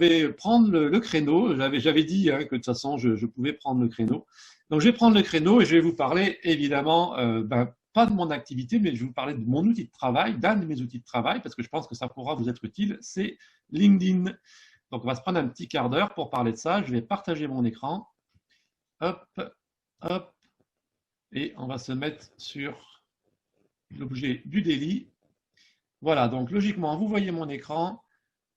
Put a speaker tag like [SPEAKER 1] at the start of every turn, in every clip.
[SPEAKER 1] vais prendre le créneau. J'avais dit que de toute façon, je pouvais prendre le créneau. Donc, je vais prendre le créneau et je vais vous parler évidemment, pas de mon activité, mais je vais vous parler de mon outil de travail, d'un de mes outils de travail, parce que je pense que ça pourra vous être utile, c'est LinkedIn. Donc, on va se prendre un petit quart d'heure pour parler de ça. Je vais partager mon écran. Hop, hop. Et on va se mettre sur l'objet du délit. Voilà, donc logiquement, vous voyez mon écran.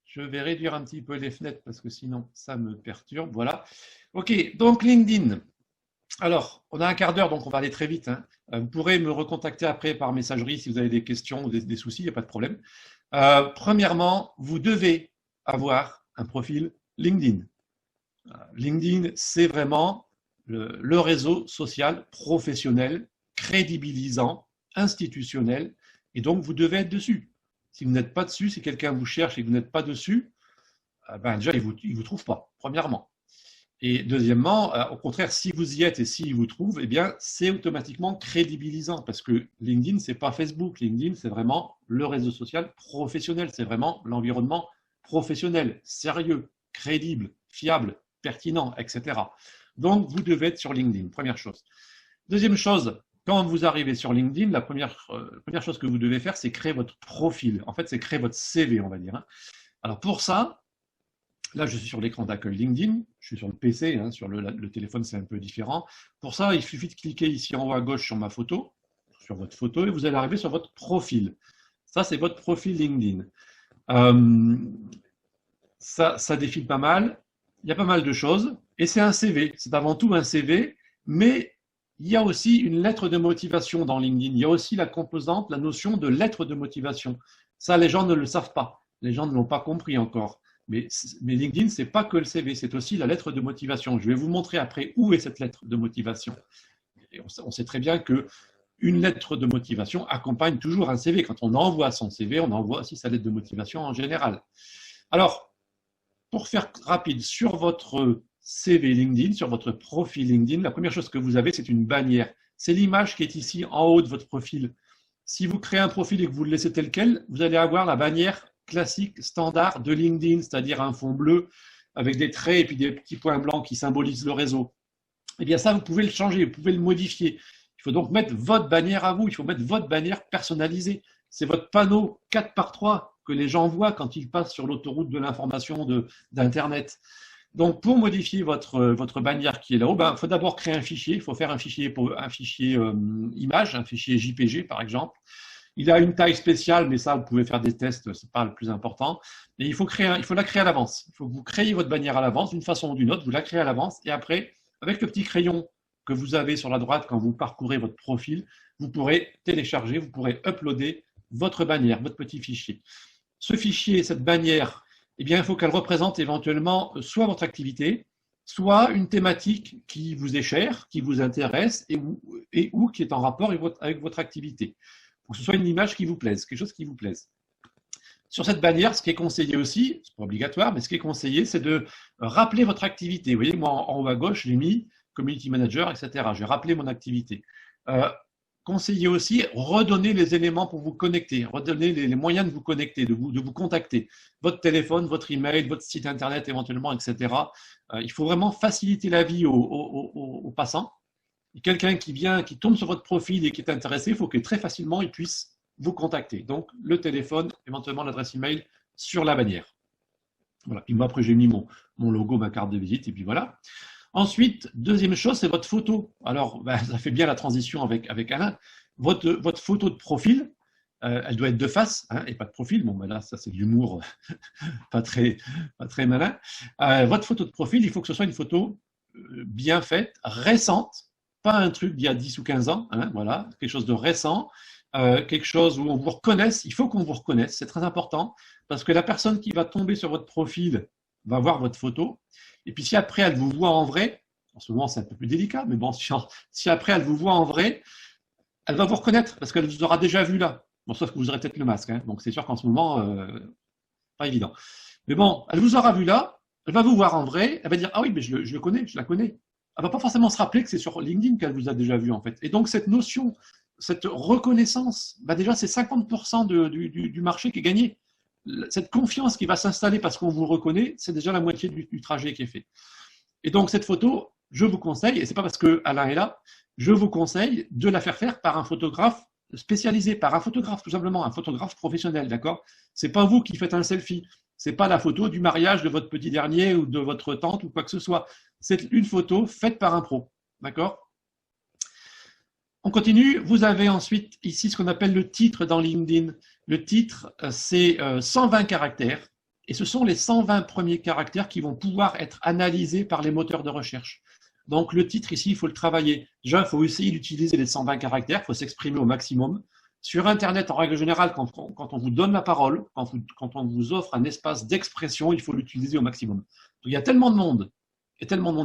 [SPEAKER 1] Je vais réduire un petit peu les fenêtres parce que sinon, ça me perturbe. Voilà. OK, donc LinkedIn. Alors, on a un quart d'heure, donc on va aller très vite. Vous pourrez me recontacter après par messagerie si vous avez des questions ou des soucis, il n'y a pas de problème. Premièrement, vous devez avoir un profil LinkedIn. LinkedIn, c'est vraiment le réseau social professionnel, crédibilisant, institutionnel, et donc vous devez être dessus. Si vous n'êtes pas dessus, si quelqu'un vous cherche et que vous n'êtes pas dessus, déjà, il ne vous trouve pas, premièrement. Et deuxièmement, au contraire, si vous y êtes et s'il vous trouve, eh bien, c'est automatiquement crédibilisant parce que LinkedIn, ce n'est pas Facebook. LinkedIn, c'est vraiment le réseau social professionnel. C'est vraiment l'environnement professionnel, sérieux, crédible, fiable, pertinent, etc. Donc, vous devez être sur LinkedIn, première chose. Deuxième chose, quand vous arrivez sur LinkedIn, la première chose que vous devez faire, c'est créer votre profil. En fait, c'est créer votre CV, on va dire. Alors, pour ça, là, je suis sur l'écran d'accueil LinkedIn, je suis sur le PC, sur le téléphone, c'est un peu différent. Pour ça, il suffit de cliquer ici en haut à gauche sur ma photo, sur votre photo, et vous allez arriver sur votre profil. Ça, c'est votre profil LinkedIn. Ça défile pas mal, il y a pas mal de choses, et c'est un CV, c'est avant tout un CV, mais il y a aussi une lettre de motivation dans LinkedIn, il y a aussi la composante, la notion de lettre de motivation. Ça, les gens ne le savent pas, les gens ne l'ont pas compris encore. Mais LinkedIn, ce n'est pas que le CV, c'est aussi la lettre de motivation. Je vais vous montrer après où est cette lettre de motivation. Et on sait très bien qu'une lettre de motivation accompagne toujours un CV. Quand on envoie son CV, on envoie aussi sa lettre de motivation en général. Alors, pour faire rapide, sur votre CV LinkedIn, sur votre profil LinkedIn, la première chose que vous avez, c'est une bannière. C'est l'image qui est ici en haut de votre profil. Si vous créez un profil et que vous le laissez tel quel, vous allez avoir la bannière classique, standard de LinkedIn, c'est-à-dire un fond bleu avec des traits et puis des petits points blancs qui symbolisent le réseau. Eh bien ça, vous pouvez le changer, vous pouvez le modifier. Il faut donc mettre votre bannière à vous, il faut mettre votre bannière personnalisée. C'est votre panneau 4x3 que les gens voient quand ils passent sur l'autoroute de l'information d'Internet. Donc pour modifier votre bannière qui est là-haut, il faut d'abord créer un fichier, il faut faire un fichier image, un fichier JPG par exemple. Il a une taille spéciale, mais ça, vous pouvez faire des tests, ce n'est pas le plus important. Et il faut la créer à l'avance. Il faut que vous créez votre bannière à l'avance, d'une façon ou d'une autre, vous la créez à l'avance. Et après, avec le petit crayon que vous avez sur la droite quand vous parcourez votre profil, vous pourrez télécharger, vous pourrez uploader votre bannière, votre petit fichier. Ce fichier, cette bannière, eh bien, il faut qu'elle représente éventuellement soit votre activité, soit une thématique qui vous est chère, qui vous intéresse ou qui est en rapport avec votre activité. Pour que ce soit une image qui vous plaise, quelque chose qui vous plaise. Sur cette bannière, ce qui est conseillé aussi, c'est pas obligatoire, mais ce qui est conseillé, c'est de rappeler votre activité. Vous voyez, moi, en haut à gauche, j'ai mis Community Manager, etc. J'ai rappelé mon activité. Conseillez aussi, redonner les éléments pour vous connecter, redonner les moyens de vous connecter, de vous contacter. Votre téléphone, votre email, votre site internet éventuellement, etc. Il faut vraiment faciliter la vie aux passants. Quelqu'un qui tombe sur votre profil et qui est intéressé, il faut que très facilement il puisse vous contacter. Donc le téléphone, éventuellement l'adresse email sur la bannière. Voilà. Puis moi après j'ai mis mon logo, ma carte de visite et puis voilà. Ensuite, deuxième chose, c'est votre photo. Alors ça fait bien la transition avec Alain. Votre photo de profil, elle doit être de face et pas de profil. Bon là ça c'est de l'humour pas très malin. Votre photo de profil, il faut que ce soit une photo bien faite, récente. Pas un truc d'il y a 10 ou 15 ans, voilà, quelque chose de récent, quelque chose où on vous reconnaisse, il faut qu'on vous reconnaisse, c'est très important, parce que la personne qui va tomber sur votre profil va voir votre photo, et puis si après elle vous voit en vrai, en ce moment c'est un peu plus délicat, mais bon, si après elle vous voit en vrai, elle va vous reconnaître, parce qu'elle vous aura déjà vu là, bon, sauf que vous aurez peut-être le masque, donc c'est sûr qu'en ce moment, pas évident. Mais bon, elle vous aura vu là, elle va vous voir en vrai, elle va dire, ah oui, mais je le connais, je la connais. Elle ne va pas forcément se rappeler que c'est sur LinkedIn qu'elle vous a déjà vu, en fait. Et donc, cette notion, cette reconnaissance, déjà, c'est 50% du marché qui est gagné. cette confiance qui va s'installer parce qu'on vous reconnaît, c'est déjà la moitié du trajet qui est fait. Et donc cette photo, je vous conseille, et c'est pas parce que Alain est là, je vous conseille de la faire par un photographe spécialisé, par un photographe tout simplement, un photographe professionnel, d'accord? C'est pas vous qui faites un selfie, c'est pas la photo du mariage de votre petit dernier ou de votre tante ou quoi que ce soit. C'est une photo faite par un pro, d'accord? On continue. Vous avez ensuite ici ce qu'on appelle le titre dans LinkedIn. Le titre, c'est 120 caractères et ce sont les 120 premiers caractères qui vont pouvoir être analysés par les moteurs de recherche. Donc le titre ici, il faut le travailler. Déjà, il faut essayer d'utiliser les 120 caractères, il faut s'exprimer au maximum. Sur Internet, en règle générale, quand on vous donne la parole, quand on vous offre un espace d'expression, il faut l'utiliser au maximum. Donc, il y a tellement de monde,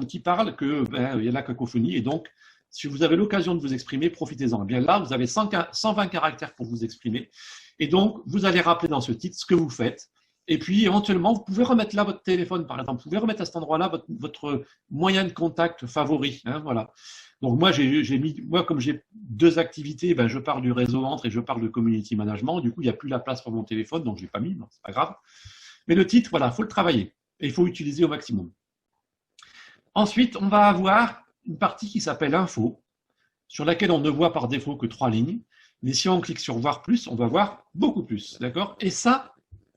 [SPEAKER 1] qui parle que il y a la cacophonie. Et donc, si vous avez l'occasion de vous exprimer, profitez-en. Eh bien là, vous avez 120 caractères pour vous exprimer. Et donc, vous allez rappeler dans ce titre ce que vous faites. Et puis, éventuellement, vous pouvez remettre là votre téléphone, par exemple. Vous pouvez remettre à cet endroit-là votre moyen de contact favori. Hein, voilà. Donc, moi, comme j'ai deux activités, je parle du réseau entre et je parle de community management. Du coup, il n'y a plus la place pour mon téléphone, donc je n'ai pas mis, c'est pas grave. Mais le titre, voilà, il faut le travailler. Et il faut l'utiliser au maximum. Ensuite, on va avoir une partie qui s'appelle Info, sur laquelle on ne voit par défaut que 3 lignes. Mais si on clique sur Voir plus, on va voir beaucoup plus. D'accord? Et ça,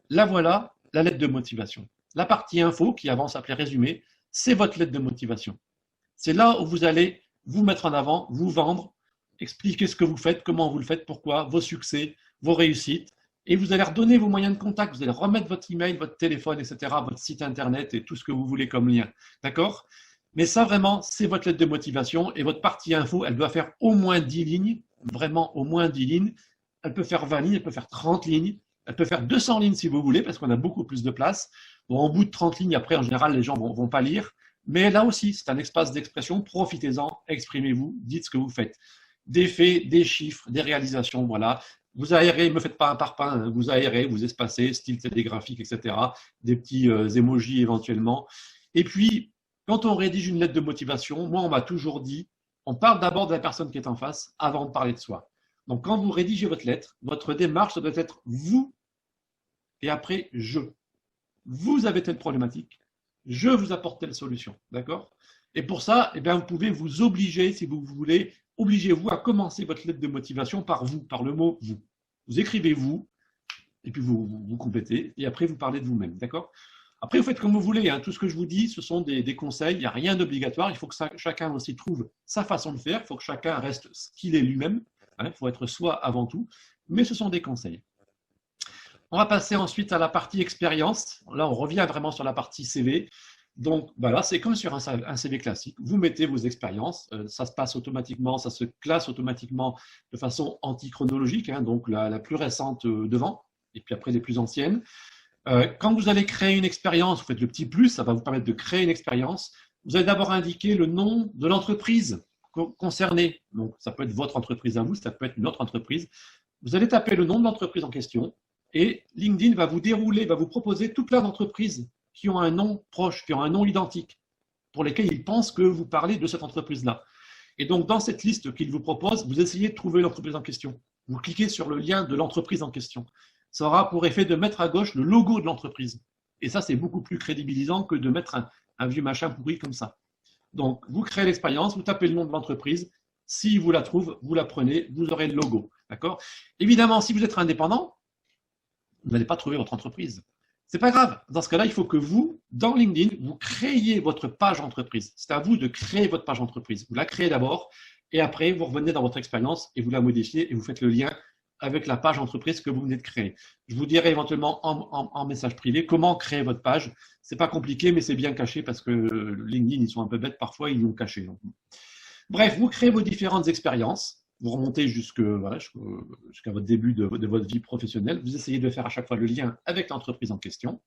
[SPEAKER 1] là voilà la lettre de motivation. La partie info, qui avant s'appelait résumé, c'est votre lettre de motivation. C'est là où vous allez vous mettre en avant, vous vendre, expliquer ce que vous faites, comment vous le faites, pourquoi, vos succès, vos réussites. Et vous allez redonner vos moyens de contact, vous allez remettre votre email, votre téléphone, etc., votre site internet et tout ce que vous voulez comme lien. D'accord? Mais ça, vraiment, c'est votre lettre de motivation et votre partie info, elle doit faire au moins 10 lignes, vraiment au moins 10 lignes. Elle peut faire 20 lignes, elle peut faire 30 lignes. Elle peut faire 200 lignes si vous voulez, parce qu'on a beaucoup plus de place. Bon, au bout de 30 lignes, après, en général, les gens vont pas lire. Mais là aussi, c'est un espace d'expression. Profitez-en, exprimez-vous, dites ce que vous faites. Des faits, des chiffres, des réalisations, voilà. Vous aérez, ne me faites pas un parpaing, hein. Vous aérez, vous espacez, style télégraphique, etc. Des petits emojis éventuellement. Et puis, quand on rédige une lettre de motivation, moi, on m'a toujours dit, on parle d'abord de la personne qui est en face avant de parler de soi. Donc, quand vous rédigez votre lettre, votre démarche, ça doit être vous et après je. Vous avez telle problématique, je vous apporte telle solution. D'accord? Et pour ça, vous pouvez vous obliger, si vous voulez, obligez-vous à commencer votre lettre de motivation par vous, par le mot vous. Vous écrivez vous, et puis vous complétez, et après vous parlez de vous-même. D'accord? Après, vous faites comme vous voulez. Hein. Tout ce que je vous dis, ce sont des conseils. Il n'y a rien d'obligatoire. Il faut que chacun aussi trouve sa façon de faire. Il faut que chacun reste ce qu'il est lui-même. Il faut être soi avant tout. Mais ce sont des conseils. On va passer ensuite à la partie expérience. Là, on revient vraiment sur la partie CV. Donc, voilà, c'est comme sur un CV classique. Vous mettez vos expériences. Ça se passe automatiquement, ça se classe automatiquement de façon antichronologique. Hein, donc, la plus récente devant. Et puis après, les plus anciennes. Quand vous allez créer une expérience, vous faites le petit plus, ça va vous permettre de créer une expérience. Vous allez d'abord indiquer le nom de l'entreprise concernée. Donc, ça peut être votre entreprise à vous, ça peut être une autre entreprise. Vous allez taper le nom de l'entreprise en question et LinkedIn va vous dérouler, va vous proposer tout plein d'entreprises qui ont un nom proche, qui ont un nom identique, pour lesquelles ils pensent que vous parlez de cette entreprise-là. Et donc, dans cette liste qu'il vous propose, vous essayez de trouver l'entreprise en question. Vous cliquez sur le lien de l'entreprise en question. Ça aura pour effet de mettre à gauche le logo de l'entreprise. Et ça, c'est beaucoup plus crédibilisant que de mettre un vieux machin pourri comme ça. Donc, vous créez l'expérience, vous tapez le nom de l'entreprise. Si vous la trouvez, vous la prenez, vous aurez le logo. D'accord? Évidemment, si vous êtes indépendant, vous n'allez pas trouver votre entreprise. C'est pas grave. Dans ce cas-là, il faut que vous, dans LinkedIn, vous créiez votre page entreprise. C'est à vous de créer votre page entreprise. Vous la créez d'abord et après, vous revenez dans votre expérience et vous la modifiez et vous faites le lien avec la page entreprise que vous venez de créer. Je vous dirai éventuellement en message privé comment créer votre page. C'est pas compliqué, mais c'est bien caché parce que LinkedIn, ils sont un peu bêtes parfois, ils l'ont caché. Donc. Bref, vous créez vos différentes expériences. Vous remontez jusqu'à votre début de votre vie professionnelle. Vous essayez de faire à chaque fois le lien avec l'entreprise en question.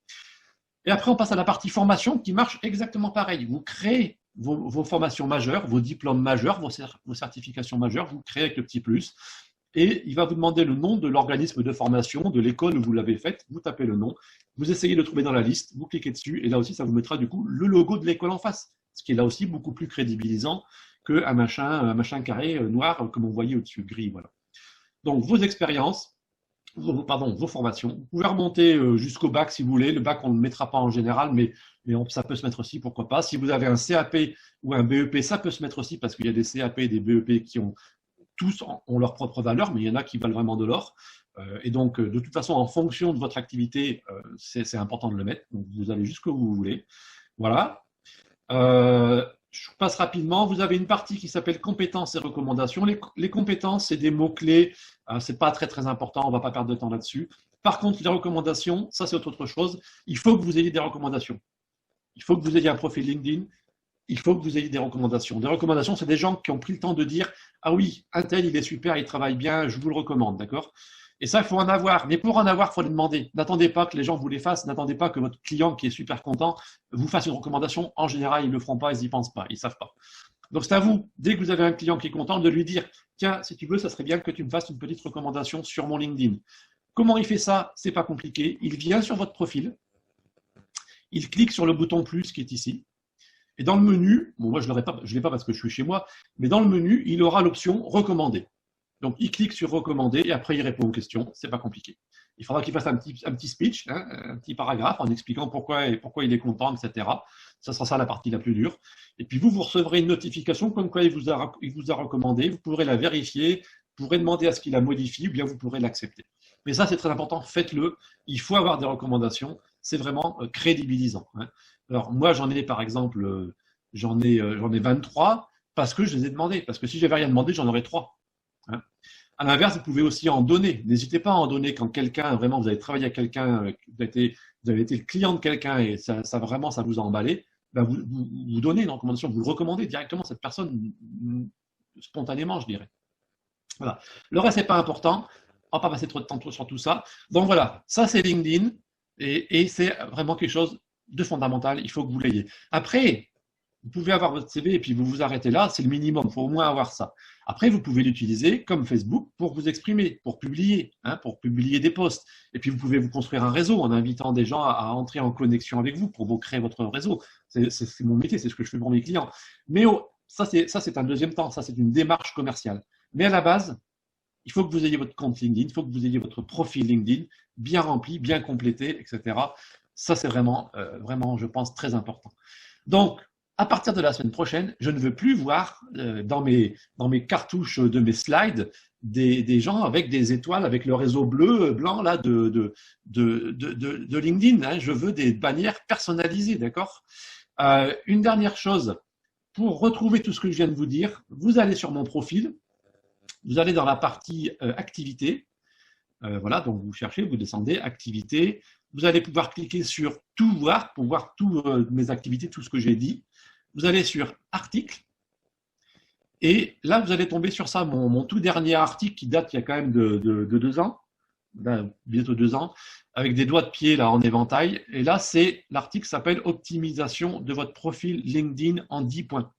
[SPEAKER 1] Et après, on passe à la partie formation qui marche exactement pareil. Vous créez vos formations majeures, vos diplômes majeurs, vos certifications majeures, vous créez avec le petit plus. Et il va vous demander le nom de l'organisme de formation, de l'école où vous l'avez faite. Vous tapez le nom, vous essayez de le trouver dans la liste, vous cliquez dessus, et là aussi, ça vous mettra du coup le logo de l'école en face, ce qui est là aussi beaucoup plus crédibilisant qu'un machin carré noir, comme on voyait au-dessus, gris. Voilà. Donc, vos expériences, vos formations. Vous pouvez remonter jusqu'au bac si vous voulez. Le bac, on ne le mettra pas en général, mais ça peut se mettre aussi, pourquoi pas. Si vous avez un CAP ou un BEP, ça peut se mettre aussi parce qu'il y a des CAP et des BEP qui ont tous ont leur propre valeur, mais il y en a qui valent vraiment de l'or. Et donc, de toute façon, en fonction de votre activité, c'est important de le mettre. Donc, vous allez jusqu'où vous voulez. Voilà. Je passe rapidement. Vous avez une partie qui s'appelle compétences et recommandations. Les compétences, c'est des mots-clés. C'est pas très, très important. On va pas perdre de temps là-dessus. Par contre, les recommandations, ça, c'est autre chose. Il faut que vous ayez des recommandations. Il faut que vous ayez un profil LinkedIn. Il faut que vous ayez des recommandations. Des recommandations, c'est des gens qui ont pris le temps de dire « Ah oui, un tel, il est super, il travaille bien, je vous le recommande. » D'accord? Et ça, il faut en avoir. Mais pour en avoir, il faut les demander. N'attendez pas que les gens vous les fassent. N'attendez pas que votre client, qui est super content, vous fasse une recommandation. En général, ils ne le feront pas, ils n'y pensent pas, ils ne savent pas. Donc, c'est à vous, dès que vous avez un client qui est content, de lui dire « Tiens, si tu veux, ça serait bien que tu me fasses une petite recommandation sur mon LinkedIn. » Comment il fait ça? C'est pas compliqué. Il vient sur votre profil. Il clique sur le bouton plus qui est ici. Et dans le menu, bon, moi je ne l'ai pas parce que je suis chez moi, mais dans le menu, il aura l'option recommander. Donc, il clique sur recommander et après, il répond aux questions. C'est pas compliqué. Il faudra qu'il fasse un petit speech, hein, un petit paragraphe en expliquant pourquoi il est content, etc. Ça sera ça la partie la plus dure. Et puis, vous recevrez une notification comme quoi il vous a recommandé. Vous pourrez la vérifier, vous pourrez demander à ce qu'il la modifie ou bien vous pourrez l'accepter. Mais ça, c'est très important. Faites-le. Il faut avoir des recommandations. C'est vraiment crédibilisant. Hein. Alors, moi, j'en ai, par exemple, j'en ai 23 parce que je les ai demandés. Parce que si j'avais rien demandé, j'en aurais 3. Hein. À l'inverse, vous pouvez aussi en donner. N'hésitez pas à en donner quand quelqu'un, vraiment, vous avez travaillé avec quelqu'un, vous avez été le client de quelqu'un et ça vraiment, ça vous a emballé. Ben vous donnez une recommandation, vous le recommandez directement à cette personne, spontanément, je dirais. Voilà. Le reste n'est pas important. On ne va pas passer trop de temps sur tout ça. Donc voilà, ça c'est LinkedIn et c'est vraiment quelque chose de fondamental. Il faut que vous l'ayez. Après, vous pouvez avoir votre CV et puis vous vous arrêtez là, c'est le minimum, il faut au moins avoir ça. Après, vous pouvez l'utiliser comme Facebook pour vous exprimer, pour publier des posts. Et puis, vous pouvez vous construire un réseau en invitant des gens à entrer en connexion avec vous pour vous créer votre réseau. C'est mon métier, c'est ce que je fais pour mes clients. Mais ça, c'est un deuxième temps, ça, c'est une démarche commerciale. Mais à la base, il faut que vous ayez votre compte LinkedIn, il faut que vous ayez votre profil LinkedIn bien rempli, bien complété, etc. Ça, c'est vraiment, je pense, très important. Donc, à partir de la semaine prochaine, je ne veux plus voir dans mes cartouches de mes slides des gens avec des étoiles, avec le réseau bleu, blanc là, de LinkedIn. Hein. Je veux des bannières personnalisées, d'accord? Une dernière chose, pour retrouver tout ce que je viens de vous dire, vous allez sur mon profil, vous allez dans la partie activité. Voilà, donc vous cherchez, vous descendez, activité. Vous allez pouvoir cliquer sur tout voir pour voir toutes mes activités, tout ce que j'ai dit. Vous allez sur article. Et là, vous allez tomber sur ça, mon tout dernier article qui date il y a quand même de 2 ans, là, bientôt 2 ans, avec des doigts de pied là en éventail. Et là, c'est l'article qui s'appelle Optimisation de votre profil LinkedIn en 10 points.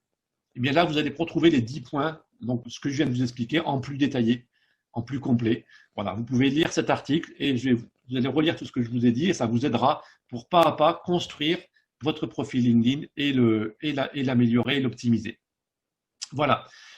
[SPEAKER 1] Et bien là, vous allez retrouver les 10 points, donc ce que je viens de vous expliquer, en plus détaillé, en plus complet. Voilà, vous pouvez lire cet article et vous allez relire tout ce que je vous ai dit et ça vous aidera pour pas à pas construire votre profil LinkedIn et l'améliorer et l'optimiser. Voilà.